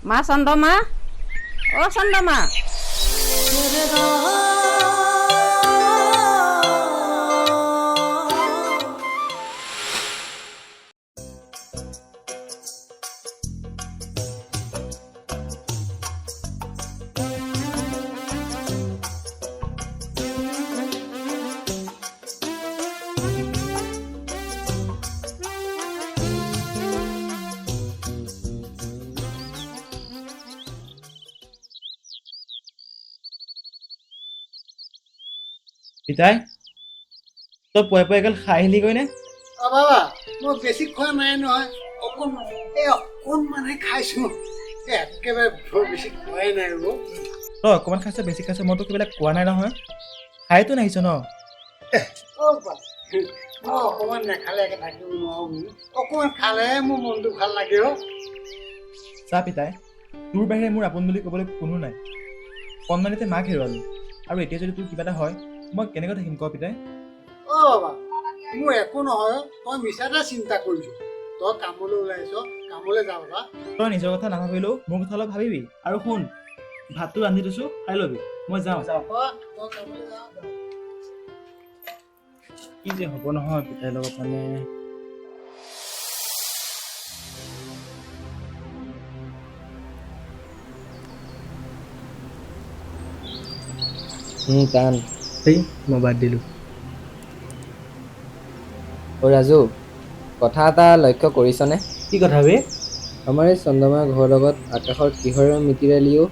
মা চন্দ্ৰমা, অ' চন্দ্ৰমা। পিতাই তই পুৱাই পুৱাই এগাল খাই আহিলি গৈ নে? অ বাবা মই বেছি খোৱা নাই নহয় অকণমানহে খাইছো একেবাৰে বৰ বেছি খোৱাই নাই ৰ'ব তই অকণমান খাইছ বেছি খাইছ মইতো কিবা এটা কোৱা নাই নহয় খাইতো নাহিছ ন অ বাবা মই অকণমান নাখালে একে থাকিব নোৱাৰো বুলি অকণমান খালেহে মোৰ মনটো ভাল লাগে অ চা পিতাই তোৰ বাহিৰে মোৰ আপোন বুলি ক'বলৈ কোনো নাই কণমানিতে মাক হেৰুৱালো আৰু এতিয়া যদি তোৰ কিবা এটা হয় মই কেনেকৈ থাকিম ক পিতাই অ বাবা মোৰ একো নহয় তই মিছাতে চিন্তা কৰিছ তই কামলৈ ওলাইছ কামলৈ যা বাবা তই নিজৰ কথা নাভাবিলেও মোৰ কথা অলপ ভাবিবি আৰু শুন ভাতটো ৰান্ধি থৈছো খাই ল'বি মই যাওঁ তই কামলৈ যা কি যে হ'ব নহয় পিতাইৰ লগত মানে টান সেই মই বাদ দিলোঁ। অ' ৰাজু কথা এটা লক্ষ্য কৰিছনে কি কথা বে? আমাৰ এই চন্দ্ৰমাৰ ঘৰৰ লগত আকাশৰ কিহৰ মিতিৰালিও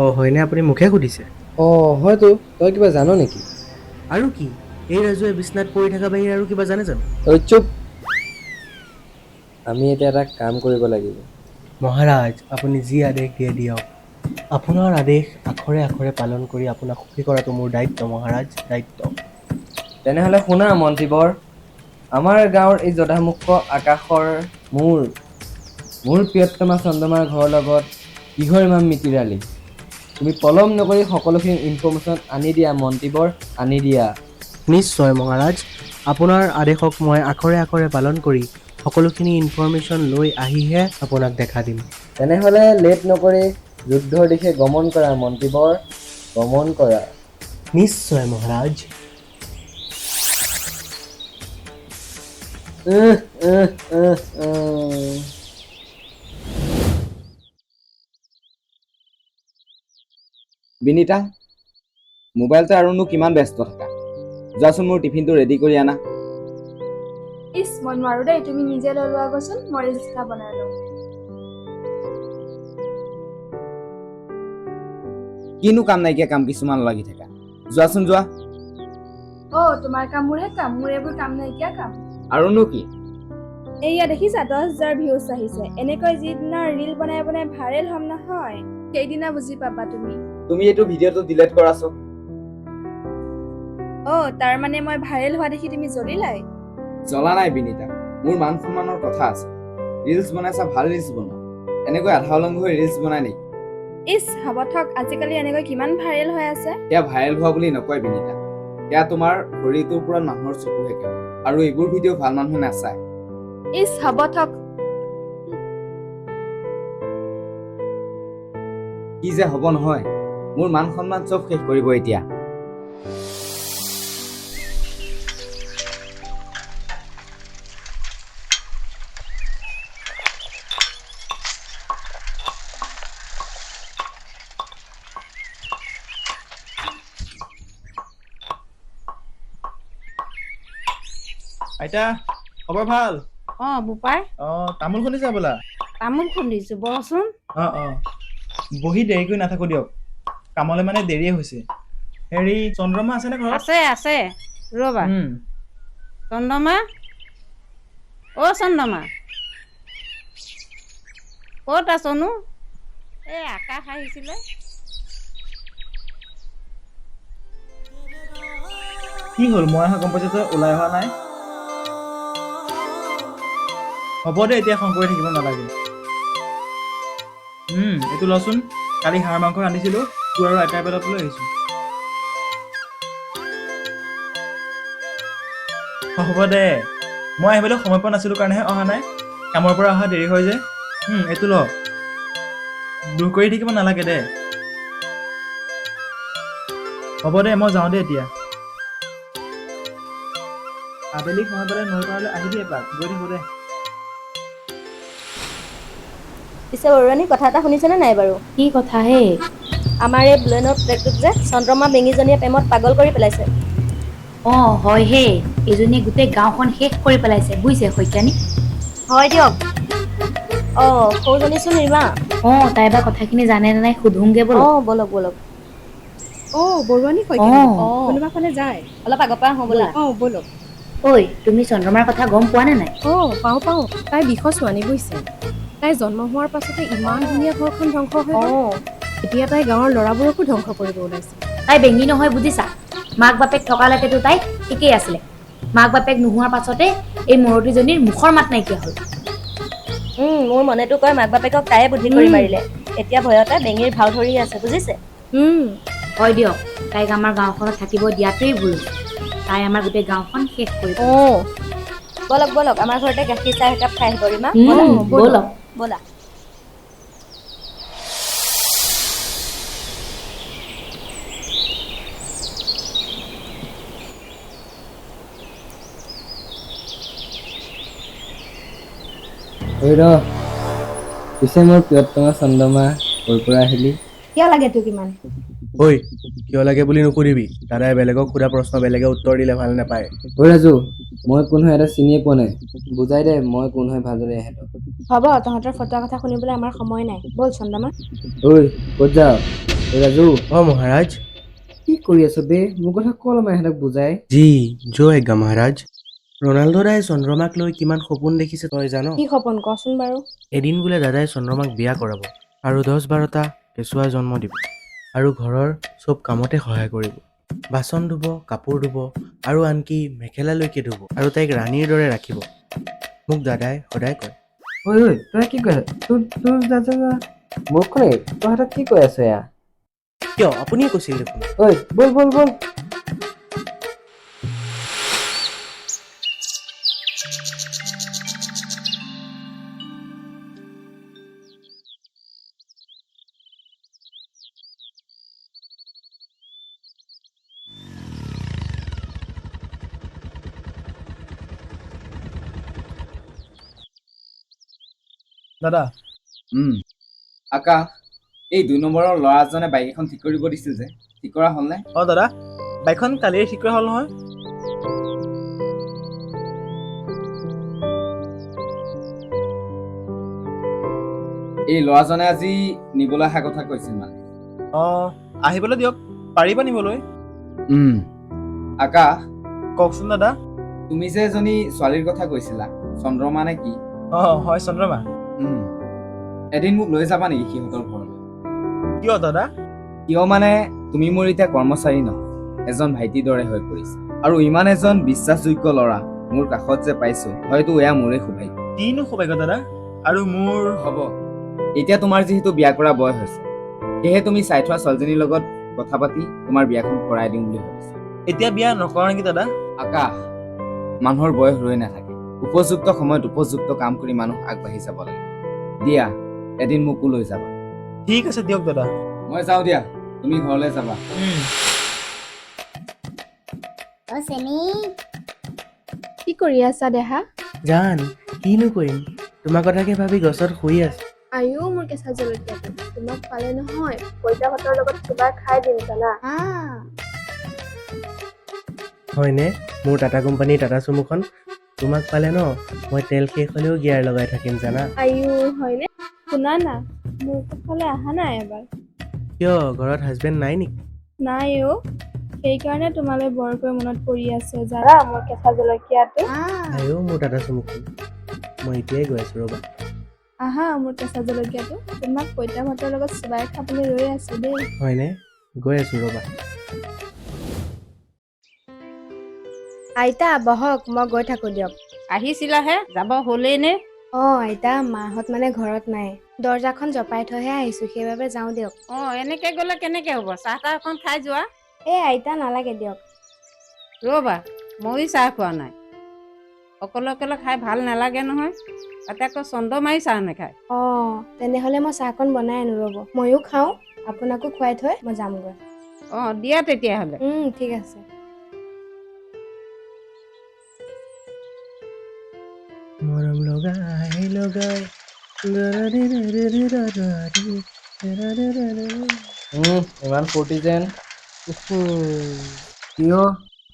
অঁ হয়নে আপুনি মোকহে সুধিছে? অঁ হয়তো তই কিবা জান নেকি আৰু কি এই ৰাজুৱে বিচনাত পৰি থকা বাহিৰে আৰু কিবা জানে জানো? ঐ চুপ আমি এতিয়া এটা কাম কৰিব লাগিব মহাৰাজ আপুনি যি আদেশ দিয়ে দিয়ক আপোনাৰ আদেশ আখৰে আখৰে পালন কৰি আপোনাক সুখী কৰাটো মোৰ দায়িত্ব মহাৰাজ দায়িত্ব। তেনেহ'লে শুনা মন্ত্ৰীবৰ আমাৰ গাঁৱৰ এই জধামুক্ত আকাশৰ মোৰ প্ৰিয়তমা চন্দ্ৰমাৰ ঘৰৰ লগত কিহৰ ইমান মিতিৰালি তুমি পলম নকৰি সকলোখিনি ইনফৰ্মেশ্যন আনি দিয়া মন্ত্ৰীবৰ আনি দিয়া নিশ্চয় মহাৰাজ আপোনাৰ আদেশক মই আখৰে আখৰে পালন কৰি সকলোখিনি ইনফৰ্মেশ্যন লৈ আহিহে আপোনাক দেখা দিম। তেনেহ'লে লেট নকৰি যুদ্ধৰ দিশে গমন কৰা মন্ত্ৰীবৰ গমন কৰা নিশ্চয় মহাৰাজ। উহ, উহ, উহ, উহ। বিনিতা মোবাইলতে আৰুনো কিমান ব্যস্ত থাকা যোৱাচোন মোৰ টিফিনটো ৰেডি কৰি আনা ইছ মই নোৱাৰো দেই তুমি নিজে লৈ লোৱা গৈচোন মই ৰিলছ এটা বনাই লওঁ কিনো কাম নাইকিয়া কাম কিছুমান লাগি থাকা যোৱাচোন যোৱা অ' তোমাৰ কাম মোৰহে কাম মোৰ এইবোৰ কাম নাইকিয়া কাম আৰুনো কি এইয়া দেখিছা 10,000 ভিউজ আহিছে এনেকৈ যিদিনা ৰিল বনাই বনাই ভাইৰেল হ'ম নহয় সেইদিনা বুজি পাবা তুমি তুমি এইটো ভিডিঅ'টো ডিলিট কৰাচোন অ' তাৰ মানে মই ভাইৰেল হোৱা দেখি তুমি জ্বলিলাই জ্বলা নাই বিনিতা মোৰ মান সন্মানৰ কথা আছে ৰিলছ বনাইছা ভাল ৰিলছ বনোৱা এনেকৈ আধা অলংগ হৈ ৰিলছ বনাই নেকি ইছ হ'ব থক আজিকালি এনেকৈ কিমান ভাইৰেল হৈ আছে সেয়া ভাইৰেল হোৱা বুলি নকয় বিনিতা সেয়া তোমাৰ শৰীৰটোৰ ওপৰত মানুহৰ চকু সেকে আৰু এইবোৰ ভিডিঅ' ভাল মানুহে নাচায় ইছ হ'ব থক কি যে হ'ব নহয় মোৰ মান সন্মান চব শেষ কৰিব এতিয়া আইতা খবৰ ভাল অ' বোপাই অঁ তামোল খুন্দিছা বোলা তামোল খুন্দিছো বহচোন। অঁ বহি দেৰি কৰি নাথাকো দিয়ক কামলৈ মানে দেৰিয়ে হৈছে হেৰি চন্দ্ৰমা আছেনে ঘৰত আছে আছে ৰ'বা উম, চন্দ্ৰমা, অ' চন্দ্ৰমা ক'ত আছনো এই আকাশ আহিছিলে কি হ'ল মই অহা গম পাইছো তই ওলাই অহা নাই হ'ব দে এতিয়া খং কৰি থাকিব নালাগে এইটো লচোন কালি হাঁহৰ মাংস ৰান্ধিছিলো তোৰ আৰু আইতাৰ পেলত লৈ আহিছো হ'ব দে মই আহিবলৈ সময় পোৱা নাছিলো কাৰণেহে অহা নাই কামৰ পৰা অহা দেৰি হয় যে এইটো ল দুখ কৰি থাকিব নালাগে দে। হ'ব দে, মই যাওঁ দে এতিয়া। আবেলি সময় পালে নৈ পাৰলৈ আহিবি এপাক, গৈ থাকোঁ দে। পিছে বৰুৱানী কথা এটা শুনিছেনে নাই বাৰু? কি কথা হে? আমাৰ এই ব্লেনৰ প্লেটটোক যে চন্দ্ৰমা বেঙীজনীয়ে প্ৰেমত পাগল কৰি পেলাইছে। অঁ হয় হে, এইজনীয়ে গোটেই গাঁওখন শেষ কৰি পেলাইছে বুজিছে শইকীয়ানী। হয় দিয়ক। অঁ সৰুজনীচোন ৰীমা। অঁ তাই বা কথাখিনি জানে নে নাই সুধোংগে ব'ল। অঁ বলক বলক। অঁ বৰুৱানী অঁ কোনোবা ফালে যায়? অলপ আগৰ পৰা আহোঁ ব'লা। অঁ বলক। ঐ তুমি চন্দ্ৰমাৰ কথা গম পোৱা নে নাই? অঁ পাওঁ। তাই বিষচ মানি বুজিছে। তাই জন্ম হোৱাৰ পাছতে ইমান ধুনীয়া ঘৰখন ধ্বংস হৈ গ'ল। অঁ এতিয়া তাই গাঁৱৰ ল'ৰাবোৰকো ধ্বংস কৰিব ওলাইছে। তাই বেঙী নহয় বুজিছা। মাক বাপেক থকালৈকেতো তাই ঠিকেই আছিলে। মাক বাপেক নোহোৱাৰ পাছতে এই মৰতিজনীৰ মুখৰ মাত নাইকিয়া হ'ল। মোৰ মনেতো কয় মাক বাপেকক তাইয়ে বুদ্ধি কৰি মাৰিলে। এতিয়া ভয়তে বেঙীৰ ভাও ধৰি আছে বুজিছে। হয় দিয়ক, তাইক আমাৰ গাঁওখনত থাকিব দিয়াটোৱেই ভুল। তাই আমাৰ গোটেই গাঁওখন শেষ কৰিব। অঁ বলক বলক, আমাৰ ঘৰতে গাখীৰ চাহ একাপ খাই আহিব ৰীমা। ব'লক। ব'লা। ঐ ৰ, পিছে মোৰ প্ৰিয়তমা চন্দ্ৰমা ক'ৰ পৰা আহিলি? কিয় লাগে তোক ইমান? ঐ কিয় লাগে বুলি নুসুধিবি। দাদাই বেলেগক সোধা প্ৰশ্ন বেলেগে উত্তৰ দিলে ভাল নাপায়। ঐ ৰাজু, মই কোন হয় এটা চিনিয়ে পোৱা নাই। বুজাই দে মই কোন হয় ভালদৰে ইহঁতক। হ'ব, তহঁতৰ ফটোৱা কথা শুনিবলৈ আমাৰ সময় নাই। ব'ল চন্দ্ৰমা। ঐ ক'ত যাৱ? ঐ ৰাজু, অঁ মহাৰাজ। কি কৰি আছ বে? মোৰ কথা ক অলপমান ইহঁতক বুজাই। জি জয় আজ্ঞা মহাৰাজ। ৰনাল্ডো দাই চন্দ্ৰমাক লৈ কিমান সপোন দেখিছে তই জান? কি সপোন কচোন বাৰু? এদিন বোলে দাদাই চন্দ্ৰমাক বিয়া কৰাব আৰু 10-12টা কেঁচুৱা জন্ম দিব আৰু ঘৰৰ চব কামতে সহায় কৰিব। বাচন ধুব, কাপোৰ ধুব আৰু আনকি মেখেলালৈকে ধুব আৰু তাইক ৰাণীৰ দৰে ৰাখিব। মোক দাদাই সদায় কয়। ঐ তই কি কৈ আছ? তোৰ দাদা মোক কয় তহঁতক কি কৈ আছ এয়া? কিয় আপুনিয়ে কৈছিল দেখোন। ঐ বল। দাদা, আকাশ, এই 2 নম্বৰৰ ল'ৰাজনে বাইক এখন ঠিক কৰিব দিছিল যে, ঠিক কৰা হ'লনে? অঁ দাদা, বাইকখন কালিয়ে ঠিক কৰা হ'ল নহয়। এই ল'ৰাজনে আজি নিবলৈ অহা কথা কৈছিল মানে। অঁ আহিবলৈ দিয়ক, পাৰিব নিবলৈ। আকাশ, কওকচোন দাদা। তুমি যে এজনী ছোৱালীৰ কথা কৈছিলা, চন্দ্ৰমা নে কি? অঁ হয় চন্দ্ৰমা। এদিন মোক লৈ যাবা নেকি সিহঁতৰ ঘৰলৈ? কিয় দাদা? কিয় মানে তুমি মোৰ এতিয়া কৰ্মচাৰী নহয়, এজন ভাইটিৰ দৰে হৈ পৰিছা। আৰু ইমান এজন বিশ্বাসযোগ্য ল'ৰা মোৰ কাষত যে পাইছো, হয়তো এয়া মোৰে সৌভাগ্য। কিনো সৌভাগ্য দাদা? আৰু মোৰ হ'ব, এতিয়া তোমাৰ যিহেতু বিয়া কৰা বয়স হৈছে, সেয়েহে তুমি চাই থোৱা ছোৱালীজনীৰ লগত কথা পাতি তোমাৰ বিয়াখন কৰাই দিম বুলি ভাবিছো। এতিয়া বিয়া নকৰা নেকি দাদা? আকাশ, মানুহৰ বয়স ৰৈ নাথাকে। উপযুক্ত সময়ত উপযুক্ত কাম কৰি মানুহ আগবাঢ়ি যাব লাগে। দিয়া, এদিন মোকো লৈ যাবা। ঠিক আছে দিয়ক দাদা। মই যাওঁ দিয়া, তুমি ঘৰলৈ যাবা। কি কৰি আছা দেহা? জান কিনো কৰিম, তোমাৰ কথাকে ভাবি গছত শুই আছো। আইও মোৰ কেঁচা জলকীয়াটো, তোমাক পালে নহয় পইতা ভাতৰ লগত কিবা খাই দিম জানা। হয়নে? মোৰ টাটা কোম্পানীৰ টাটা চুমুখন তোমাক পালে ন মই তেল শেষ হ'লেও গিয়াৰ লগাই থাকিম জানা। আইও হয়নে? শুনা না, মোৰ ফালে আহা নাই এবাৰ। কিয় ঘৰত হাজবেণ্ড নাই নেকি? নাই অ', সেইকাৰণে তোমালৈ বৰকৈ মনত পৰি আছে জানা মোৰ কেঁচা জলকীয়াটো। আইও মোৰ টাটা চুমুখন, মই এতিয়াই গৈ আছো ৰ'বা। আহা মোৰ কেঁচা জলকীয়াটো, তোমাক পইতা ভাতৰ লগত চুবাই খাবলৈ ৰৈ আছো দেই। হয়নে? গৈ আছো ৰ'বা। আইতা বহক, মই গৈ থাকো দিয়ক। আহিছিলাহে, যাব হ'লেই নে? অঁ আইতা, মাহঁত মানে ঘৰত নাই, দৰ্জাখন জপাই থৈহে আহিছো, সেইবাবে যাওঁ দিয়ক। অঁ এনেকে গ'লে কেনেকে হ'ব? চাহ তাহ অকণ খাই যোৱা। আইতা নালাগে দিয়ক। ৰ'বা, ময়ো চাহ খোৱা নাই। অকলে অকলে খাই ভাল নালাগে নহয়। তাতে আকৌ চন্দ্ৰমাই চাহ নাখায়। অঁ তেনেহ'লে মই চাহকণ বনাই আনো ৰ'ব, ময়ো খাওঁ, আপোনাকো খুৱাই থৈ মই যামগৈ। অঁ দিয়া তেতিয়াহ'লে। ঠিক আছে। মৰম লগাই লগাই ইমান ফূৰ্তি যেন। কিয়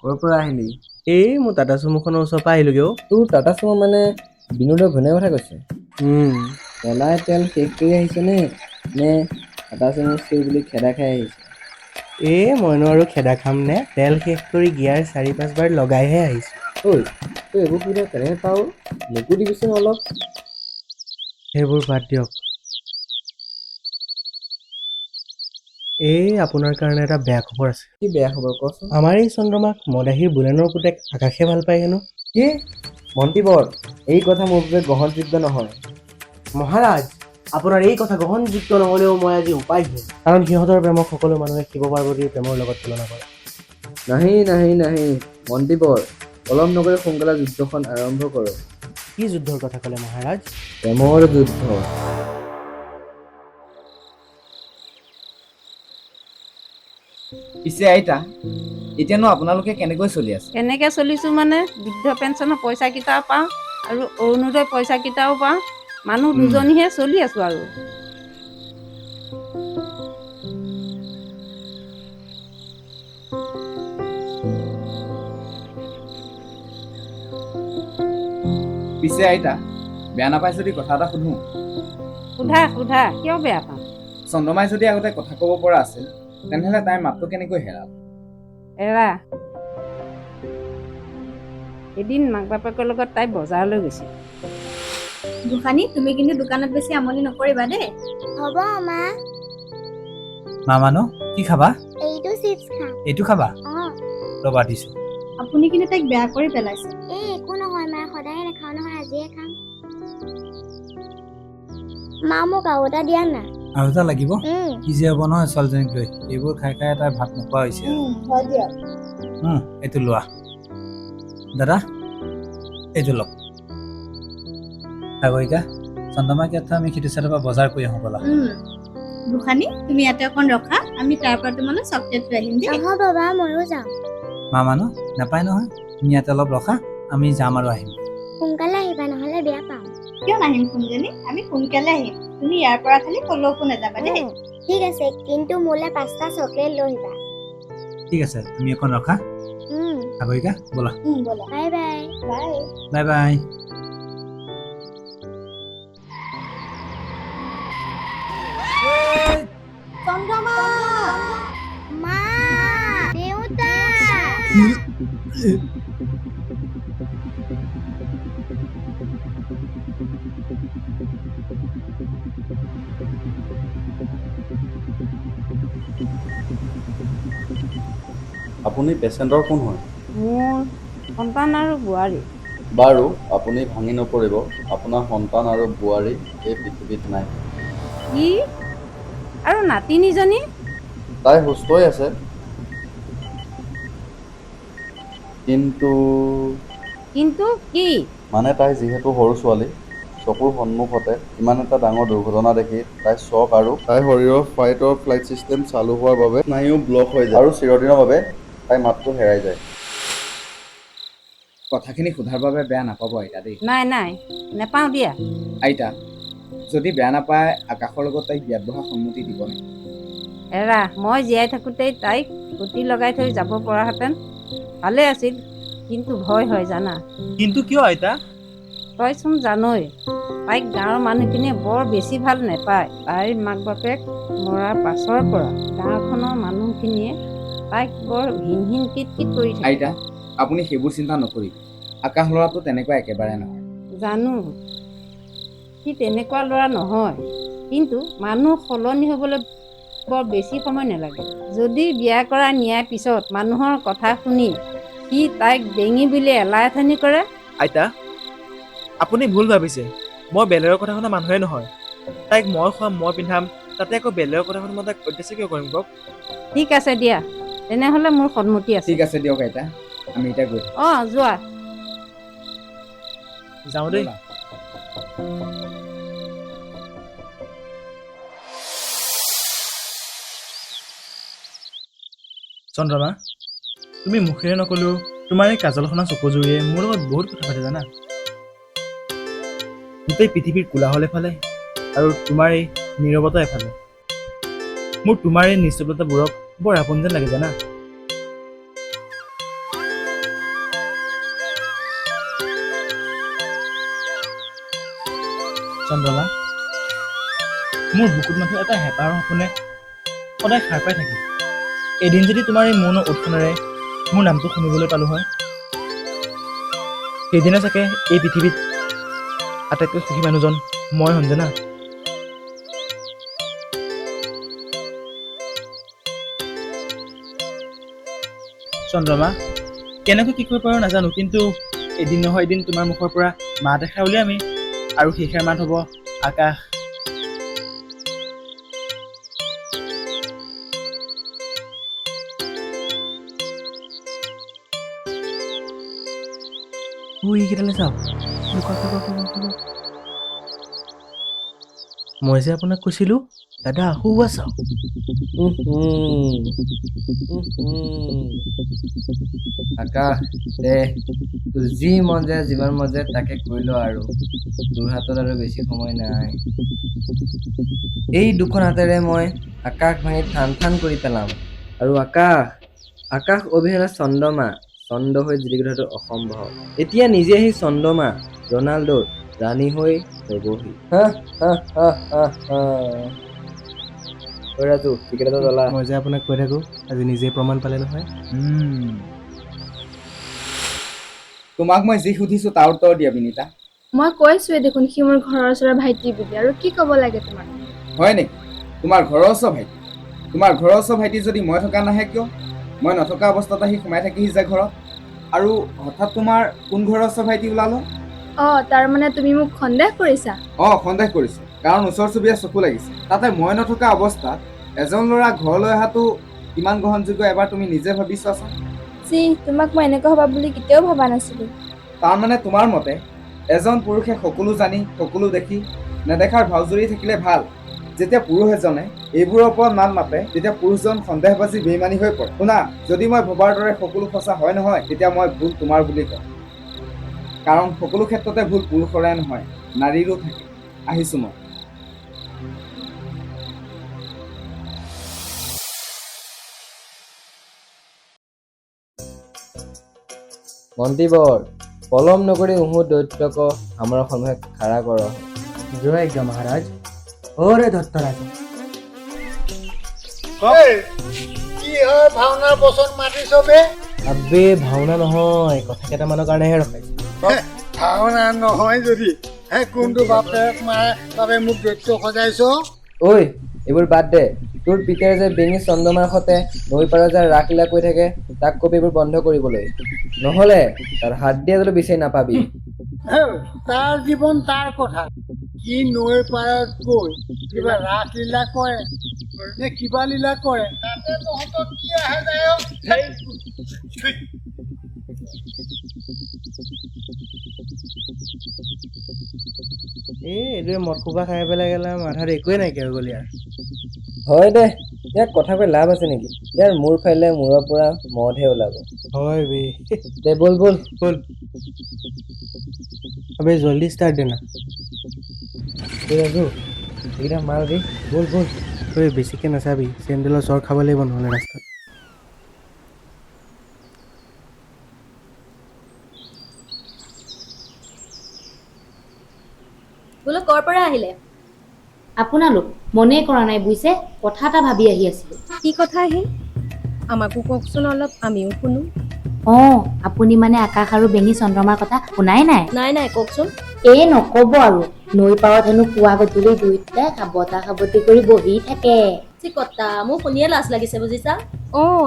ক'ৰ পৰা আহিলি? এই মোৰ টাটা চুমুখনৰ ওচৰৰ পৰা আহিলোগে অ'। তোৰ টাটা চুমু মানে বিনোদৰ ঘৈণীয়েকৰ কথা কৈছে? উম, চলাই তেল শেষ কৰি আহিছে নে টাটা চুমু চুই বুলি খেদা খাই আহিছে? মইনো আৰু খেদা খাম নে? তেল শেষ কৰি গিয়াৰ 4-5 বাৰ লগাইহে আহিছো। ঐ তই এইবোৰ সুবিধা কেনেকৈ পাৱ? মোকো দিবিচোন অলপ। সেইবোৰ বাদ দিয়ক। আপোনাৰ কাৰণে এটা বেয়া খবৰ আছে। কি বেয়া খবৰ কচোন? আমাৰ এই চন্দ্ৰমাক মদাহীৰ বুলেনৰ পুতেক আকাশে ভাল পায় হেনো। কি? মন্ত্ৰীবৰ, এই কথা মোৰ বাবে গ্ৰহণযোগ্য নহয়। মহাৰাজ, আপোনাৰ এই কথা গ্ৰহণযোগ্য নহ'লেও মই আজি উপায়হীন। কাৰণ সিহঁতৰ প্ৰেমক সকলো মানুহে শিৱ পাৰ্বতীৰ প্ৰেমৰ লগত তুলনা কৰে। নাহি মন্ত্ৰীবৰ, পলম নকৰি সোনকালে যুদ্ধখন আৰম্ভ কৰক। কি যুদ্ধৰ কথা ক'লে মহাৰাজ? প্ৰেমৰ যুদ্ধ। পিছে আইতা, এতিয়ানো আপোনালোকে কেনেকৈ চলি আছে? কেনেকৈ চলিছোঁ মানে বৃদ্ধ পেঞ্চনৰ পইচাকেইটাও পাওঁ আৰু অৰুণোদয় পইচাকেইটাও পাওঁ। মানুহ দুজনীহে চলি আছোঁ আৰু। পিছে আইতা, বেয়া নাপাই যদি কথা এটা সুধো। সোধা কিয় বেয়া পাম? চন্দ্ৰমাই যদি আগতে কথা ক'ব পৰা আছিল, তেনেহ'লে তাইৰ মাতটো কেনেকৈ হেৰাল? এৰা, এদিন মাক বাপেকৰ লগত তাই বজাৰলৈ গৈছিল। গোসানী, তুমি কিন্তু দোকানত বেছি আমনি নকৰিবা দেই। হ'ব মা। মামানো কি খাবা? এইটো চিপছ খাম। এইটো খাবা? অঁ। ৰবা দিছো। আপুনি কিন্তু তাইক বেয়া কৰি পেলাইছে। এই একো নহয় মা, সদায় নাখাওঁ নহয়, আজিয়ে খাম। মা মোক আৰু এটা দিয়া না। আৰু এটা লাগিব? কি যে হ'ব নহয় ছোৱালীজনীক লৈ, এইবোৰ খাই খাই তাই ভাত নোখোৱা হৈছে। হয় দিয়ক। এইটো লোৱা। দাদা এইটো লওক। সাগৰিকা, চন্দ্ৰমাক ইয়াত থৈ আমি সিটো চাইডৰ পৰা বজাৰ কৰি আহোঁ ব'লা। গোসানী, তুমি ইয়াতে অকণ ৰখা, আমি তাৰ পৰা তোমালৈ চকলেট লৈ আহিম দেই। নহয় বাবা, ময়ো যাম। মামানো নাপায় নহয়, তুমি ইয়াতে অলপ ৰখা, আমি যাম আৰু আহিম। সোনকালে আহিবা, নহ'লে বেয়া পাম। কিয় নাহিম সোনজনী, আমি সোনকালে আহিম। তুমি ইয়াৰ পৰা খালি কলৈকো নাযাবা দেই। ঠিক আছে, কিন্তু মোলৈ 5টা চকলেট লৈ আহিবা। ঠিক আছে, তুমি অকণ ৰখা। সাগৰিকা ব'লা। ব'লা। Bye bye. বাই। Bye bye. চন্দ্ৰমা! মা! দেউতা! আপুনি পেচেণ্টৰ কোন হয়? মোৰ সন্তান আৰু বোৱাৰী। বাৰু আপুনি ভাঙি নপৰিব, আপোনাৰ সন্তান আৰু বোৱাৰী এই পৃথিৱীত নাই। কি? আৰু নাতিনীজনী? তাই সুস্থই আছে, কিন্তু কি? মানে তাই যিহেতু সৰু ছোৱালী, চকুৰ সন্মুখতে ইমান এটা ডাঙৰ দুৰ্ঘটনা দেখি তাই শ্বক আৰু তাইৰ শৰীৰৰ ফাইট অৰ ফ্লাইট ছিষ্টেম চালু হোৱাৰ বাবে স্নায়ু ব্লক হৈ যায় আৰু চিৰদিনৰ বাবে তাই মাতটো হেৰাই যায়। কথাখিনি সোধাৰ বাবে বেয়া নাপাব আইতা দেই। নাই নেপাওঁ দিয়া। আইতা, যদি বেয়া নাপায় আকাশৰ লগত তাইক বিয়াত বহা সন্মতি দিব নেকি? এৰা, মই জীয়াই থাকোঁতেই তাইক গুটি লগাই থৈ যাব পৰাহেঁতেন ভালে আছিল, কিন্তু ভয় হয় জানা। কিন্তু কিয় আইতা? তইচোন জানই, তাইক গাঁৱৰ মানুহখিনিয়ে বৰ বেছি ভাল নেপায়। তাইৰ মাক বাপেক মৰাৰ পাছৰ পৰা গাঁওখনৰ মানুহখিনিয়ে তাইক বৰ হিন কিট কৰি থাকে। আইতা, আপুনি সেইবোৰ চিন্তা নকৰিব। আকাশ ল'ৰাটো তেনেকুৱা একেবাৰে নহয়। জানো সি তেনেকুৱা ল'ৰা নহয়, কিন্তু মানুহ সলনি হ'বলৈ বৰ বেছি সময় নালাগে। যদি বিয়া কৰা নিয়াৰ পিছত মানুহৰ কথা শুনি সি তাইক বেঙি বুলি এলাহথানি কৰে। আইতা, আপুনি ভুল ভাবিছে। মই বেলেগৰ কথা শুনা মানুহে নহয়। তাইক মই খুৱাম, মই পিন্ধাম, তাতে আকৌ বেলেগৰ কথা শুনি মই তাইক অত্যাচাৰ কিয় কৰিম কওক? ঠিক আছে দিয়া, তেনেহ'লে মোৰ সন্মতি আছে। ঠিক আছে দিয়ক আইতা, আমি এতিয়া গৈ থাকোঁ। অঁ যোৱা। যাওঁ দেই। চন্দ্ৰমা, তুমি মুখেৰে নকলেও তোমাৰ এই কাজলখনা চকুজুৰিয়ে মোৰ লগত বহুত কথা পাতে জানা। গোটেই পৃথিৱীৰ কোলাহল এফালে আৰু তোমাৰ এই নীৰৱতা এফালে। মোৰ তোমাৰ এই নিস্তব্ধতাবোৰক বৰ আপোন যেন লাগে জানা। চন্দ্ৰমা, মোৰ বুকুত মাথো এটা হেঁপাহৰ সপোনে সদায় সাৰ পাই থাকে। এদিন যদি তোমাৰ এই মৌন উৎসনেৰে মোৰ নামটো শুনিবলৈ পালোঁ হয়, সেইদিনা চাগে এই পৃথিৱীত আটাইতকৈ সুখী মানুহজন মই হ'ম জানা। চন্দ্ৰমা, কেনেকৈ কি কৰিব পাৰোঁ নাজানো, কিন্তু এদিন নহয় এদিন তোমাৰ মুখৰ পৰা মাত এষাৰ উলিয়ামেই, আৰু সেইষাৰ মাত হ'ব আকাশ। এইকেইটালৈ চাওক, মই যে আপোনাক কৈছিলো দাদা আহুৱা চাওক। আকাশ দে, তোৰ যি মন যায় যিমান মন যায় তাকে কৰি ল, আৰু তোৰ হাতত আৰু বেছি সময় নাই। এই দুখন হাতেৰে মই আকাশ ভাঙি ঠান ঠান কৰি পেলাম, আৰু আকাশ অবিহনে চন্দ্ৰমা চন্দ্ৰ হৈ জিলিকি থকাটো অসম্ভৱ। এতিয়া নিজে আহি চন্দ্ৰমা ৰনাল্ডোৰ ৰাণী হৈ ৰবহি। ৰাজু, টিকেট এটা জ্বলা। মই যে আপোনাক কৈ থাকো, আজি নিজেই প্ৰমাণ পালে নহয়। তোমাক মই যি সুধিছো তাৰ উত্তৰ দিয়া বিনীতা। মই কৈছোৱে দেখোন সি মোৰ ঘৰৰ ওচৰৰ ভাইটি বুলি, আৰু কি ক'ব লাগে তোমাক? হয় নেকি? তোমাৰ ঘৰৰ ওচৰ ভাইটি? তোমাৰ ঘৰৰ ওচৰ ভাইটি যদি মই থকা নাহে কিয়? মই নথকা অৱস্থাত আহি সোমাই থাকিহি যে ঘৰত, আৰু হঠাৎ তোমাৰ কোন ঘৰৰ ওচৰ ভাইটি ওলালো? তাৰ মানে তুমি মোক সন্দেহ কৰিছা? সন্দেহ কৰিছো, কাৰণ ওচৰ চুবুৰীয়া চকু লাগিছে। তাতে মই নথকা অৱস্থাত এজন ল'ৰা ঘৰলৈ অহাটো কিমান গ্ৰহণযোগ্য এবাৰ তুমি নিজে ভাবি চোৱাচোন। তোমাক মই এনেকুৱা হ'বা বুলি কেতিয়াও ভবা নাছিলো। তাৰমানে তোমাৰ মতে এজন পুৰুষে সকলো জানি সকলো দেখি নেদেখাৰ ভাও জুৰি থাকিলে ভাল। যেতিয়া পুৰুষ এজনে এইবোৰৰ ওপৰত মাত মাতে, তেতিয়া পুৰুষজন সন্দেহবাজি বেইমানী হৈ পৰে। শুনা, যদি মই ভবাৰ দৰে সকলো সঁচা হয় নহয়, তেতিয়া মই ভুল তোমাৰ বুলি কওঁ। কাৰণ সকলো ক্ষেত্ৰতে ভুল পুৰুষৰে নহয়, নাৰীৰো থাকে। আহিছো মই। মন্ত্ৰীবৰ, পলম নকৰি দৈত্যক আমাৰ সন্মুখে খাৰা কৰ। জয় গ মহাৰাজ। ওৰে দত্তৰাজ, কি হয় ভাওনাৰ বচন মাতিছ বে? আবে ভাওনা নহয়, কথা কেইটামানৰ কাৰণেহে ৰখাইছো। ভাওনা নহয় যদি কোনটো বাপেক মায়ে বাবে মোক দৈত্য সজাইছ? ঐ, এইবোৰ বাদ দে। তোৰ পিতেৰে যে বেঙি চন্দ্ৰমাৰ সতে নৈ পাৰত যে ৰাসলীলা কৰি থাকে, তাক কবি এইবোৰ বন্ধ কৰিবলৈ, নহলে তাৰ হাত দিয়া যদি বিচাৰি নাপাবি। তাৰ জীৱন তাৰ কথা। কি নৈ পাৰত গৈ কিবা ৰাসলীলা কৰে নে কিবা লীলা কৰে, তাতে তহঁতৰ কি আহে যায়? এইটোৱে মদ খোপা খাই পেলাই গেলা মাথাত একোৱে নাইকিয়া হৈ গ'ল ইয়াৰ। হয় দে, ইয়াক কথা কৈ লাভ আছে নেকি? ইয়াৰ মূৰ ফাইলে মূৰৰ পৰা মদহে ওলাব। হয় বে, দে বল বল বল আবে জলদি ষ্টাৰ্ট দে না। ৰাজু, এইকেইটা মাৰ দেই, বল বল। তই বেছিকে নাচাবি, চেণ্ডেলৰ চৰ খাব লাগিব নহ'লে ৰাস্তাত। বোলো ক'ৰ পৰা আহিলে? আপোনালোক মনে কৰা নাই বুজিছে, কথা এটা ভাবি আহি আছিলো। কি কথা আহিল? আমাকো কওকচোন অলপ, আমিও শুনো। আপুনি মানে আকাশ আৰু বেঙী চন্দ্ৰমাৰ কথা শুনাই নাই? নাই কওকচোন। নকব আৰু, নৈ পাৰত হেনো পুৱা গধূলি দুয়োটাই সাবতা সাবতি কৰি বহি থাকে। চিকতা, মোৰ শুনিয়ে লাজ লাগিছে বুজিছা।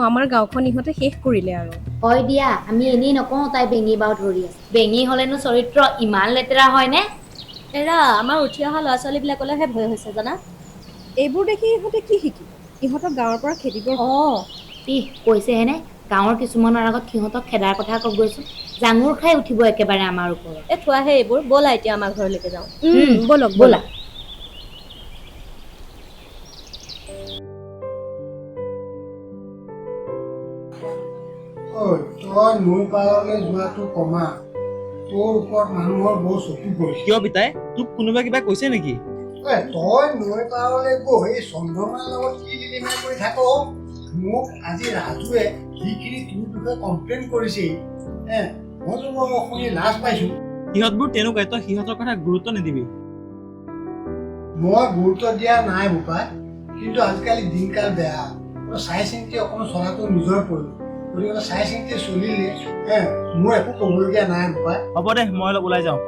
আমাৰ গাঁওখন ইহঁতে শেষ কৰিলে আৰু। হয় দিয়া, আমি এনেই নকওঁ তাই বেঙী বাৰু ধৰি আছে। বেঙী হলেনো চৰিত্ৰ ইমান লেতেৰা হয়নে? এৰা, আমাৰ উঠি অহা ল'ৰা ছোৱালীবিলাকলৈহে ভয় হৈছে জানা। এইবোৰ দেখি ইহঁতে কি শিকিব? ইহঁতক গাঁৱৰ পৰা খেদিব। কৈছেহেনে গাঁৱৰ কিছুমানৰ আগত সিহঁতক খেদাৰ কথা কৈ গৈছোঁ, জাঙুৰ খাই উঠিব একেবাৰে আমাৰ ওপৰত। এই থোৱাহে এইবোৰ, ব'লা এতিয়া আমাৰ ঘৰলৈকে যাওঁ। ব'লক ব'লা। ঐ তই নৈ পাৰলৈ যোৱাটো কমা, তোৰ ওপৰত মানুহৰ বৰ চকু পৰিছে। কিয় পিতাই, তোক কোনোবা কিবা কৈছে নেকি? তই নৈ পাৰলৈ গৈ চন্দ্ৰমাৰ লগত কি লিলিমাই কৰি থাক? মোক আজি ৰাজুৱে যিখিনি তোৰ বিষয়ে কমপ্লেইন কৰিছে, মইতো বৰ শুনি লাজ পাইছো। সিহঁতবোৰ তেনেকুৱাই, তই সিহঁতৰ কথা গুৰুত্ব নিদিবি। মই গুৰুত্ব দিয়া নাই বোপা, কিন্তু আজিকালি দিনকাল বেয়া, চাই চিন্তি অকণমান চলাটো নিজৰ প্ৰয়োজন। গতিকে চাই চিন্তি চলিলে মোৰ একো ক'বলগীয়া নাই বোপা। হ'ব দে, মই অলপ ওলাই যাওঁ।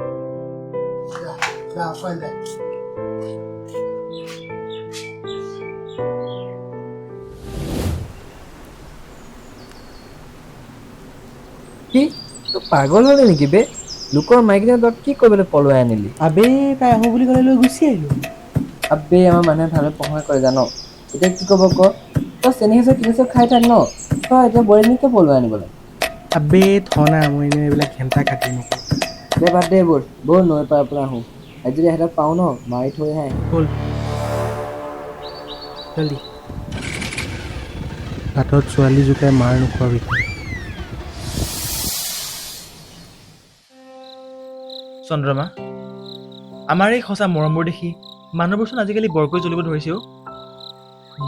কি তই পাগল হ'লি নেকি বে? লোকৰ মাইকীজনী তই কি কৰিবলৈ পলুৱাই আনিলি? আবে তাই আহোঁ বুলি ক'লে লৈ গুচি আহিলোঁ। আবে আমাৰ মানুহে ভালে পঢ়া কৰে জান, এতিয়া কি ক'ব ক? তই চেনি হৈছে কিনি খাই থাক ন, তই এতিয়া বোৱাৰীজনীক কিয় পলুৱাই আনিব লাগে? আবে থনা, মই এনেই এইবিলাক ঘেণ্টা কাটি নকৰোঁ। দে বাদ দে এইবোৰ, ব'ল নৈ পাৰৰ পৰা আহোঁ। আজি যদি সিহঁতক পাওঁ ন, মাৰি থৈ আহে। ব'ল জলদি। হাতত ছোৱালী জোকাই মাৰ নোখোৱাবি। চন্দ্ৰমা, আমাৰ এই সঁচা মৰমবোৰ দেখি মানুহবোৰচোন আজিকালি বৰকৈ জ্বলিব ধৰিছেও।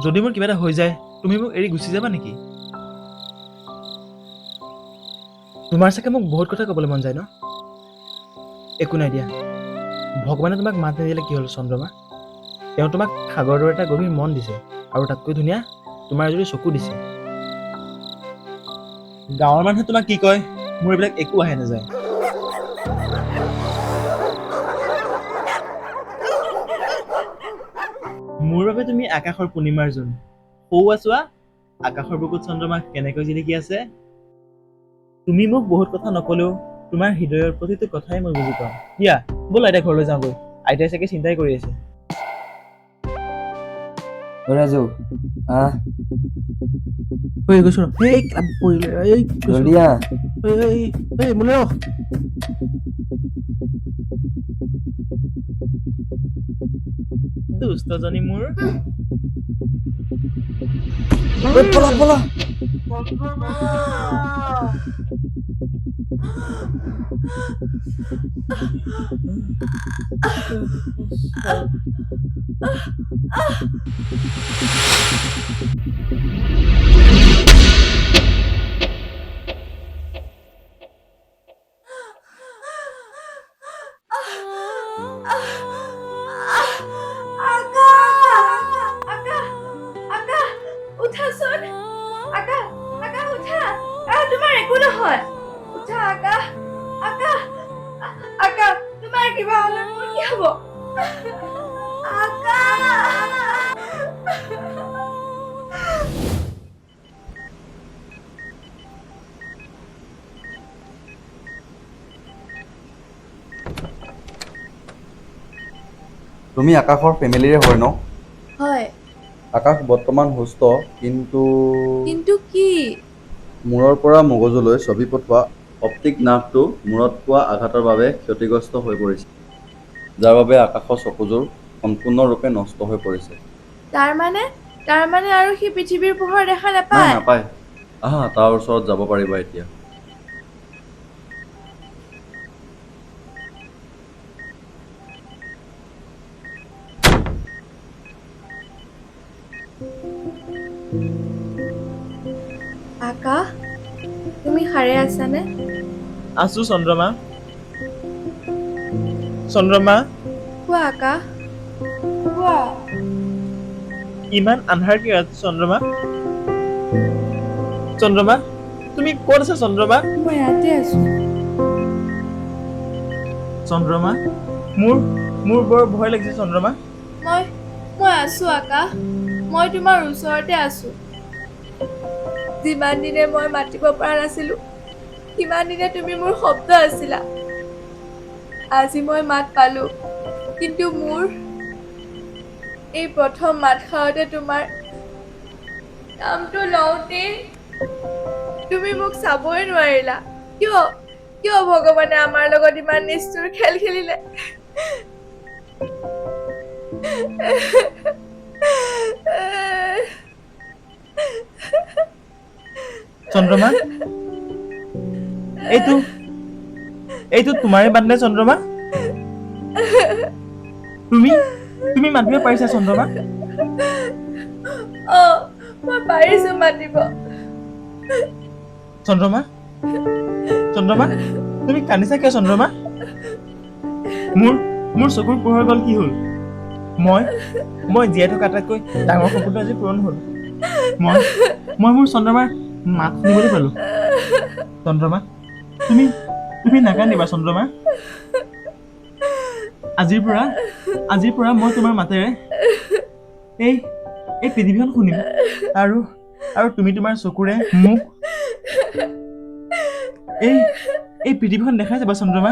যদি মোৰ কিবা এটা হৈ যায়, তুমি মোক এৰি গুচি যাবা নেকি? তোমাৰ চাগে মোক বহুত কথা ক'বলৈ মন যায় ন? একো নাই দিয়া, ভগৱানে তোমাক মাত নিদিলে কি হ'ল চন্দ্ৰমা? তেওঁ তোমাক সাগৰৰ দৰে এটা গভীৰ মন দিছে, আৰু তাতকৈ ধুনীয়া তোমাৰ যদি চকু দিছে। গাঁৱৰ মানুহে তোমাক কি কয়, মোৰ এইবিলাক একো আহে নাযায়। মোৰ বাবে তুমি আকাশৰ পূৰ্ণিমাৰ জোন। সৌৱা চোৱা, আকাশৰ বুকুত চন্দ্ৰমা কেনেকৈ জিলিকি আছে। তুমি মোক বহুত কথা নকলেও তোমাৰ হৃদয়ৰ প্ৰতিটো কথাই মই বুজি পাওঁ। দিয়া ব'ল আইতা ঘৰলৈ যাওঁগৈ, আইতাই চাগে চিন্তাই কৰি আছে। ৰাজু আহ, গৈছো জলদি আহ। মোলে ৰখ। দুষ্টজনী মোৰ। পলা পলা। উঠাচোন আকাশ, আকাশ উঠা। তোমাৰ একো নহয়, উঠা আকাশ, আকাশ, আকাশ, তোমাৰ কিবা হ'লে মোৰ কি হ'ব? তুমি আকাশৰ ফেমিলিৰে হয় ন? হয়। আকাশ বৰ্তমান সুস্থ, কিন্তু কি? মূৰৰ পৰা মগজুলৈ ছবি পঠোৱা অপ্টিক নাৰ্ভটো মূৰত পোৱা আঘাতৰ বাবে ক্ষতিগ্ৰস্ত হৈ পৰিছে, যাৰ বাবে আকাশৰ চকুযোৰ সম্পূৰ্ণৰূপে নষ্ট হৈ পৰিছে। তাৰমানে আৰু সি পৃথিৱীৰ পোহৰ দেখা নাই, নাপায়। আহা, তাৰ ওচৰত যাব পাৰিবা এতিয়া। আকাশ, তুমি সাৰে আছানে? আছো চন্দ্ৰমা। চন্দ্ৰমা, কোৱা আকাশ, কোৱা। ইমান আন্ধাৰ কিয় চন্দ্ৰমা? চন্দ্ৰমা, তুমি ক'ত আছা চন্দ্ৰমা? মই ইয়াতে আছো। চন্দ্ৰমা, মোৰ বৰ ভয় লাগিছে চন্দ্ৰমা। মই আছো আকাশ, মই তোমাৰ ওচৰতে আছো। যিমান দিনে মই মাতিব পৰা নাছিলো, সিমান দিনে তুমি মোৰ শব্দ আছিলা। আজি মই মাত পালো, কিন্তু মোৰ এই প্ৰথম মাত খাওঁতে তোমাৰ নামটো লওঁতে তুমি মোক চাবই নোৱাৰিলা কিয় কিয় ভগৱানে আমাৰ লগত ইমান নিষ্ঠুৰ খেল খেলিলে চন্দ্ৰমা এইটো তোমাৰে বাদ নে চন্দ্ৰমা তুমি মাতিব পাৰিছা চন্দ্ৰমা মই পাৰিছো মাতিব চন্দ্ৰমা তুমি কান্দিছা কিয় চন্দ্ৰমা মোৰ চকুৰ পোহৰ গ'ল কি হ'ল মই জীয়াই থকা আটাইতকৈ ডাঙৰ সপোনটো আজি পূৰণ হ'ল মই মোৰ চন্দ্ৰমাৰ মাত শুনিবলৈ পালো চন্দ্ৰমা তুমি নাকান্দিবা চন্দ্ৰমা আজিৰ পৰা মই তোমাৰ মাতেৰে এই পৃথিৱীখন শুনিম আৰু তুমি তোমাৰ চকুৰে মোক এই পৃথিৱীখন দেখাই যাবা চন্দ্ৰমা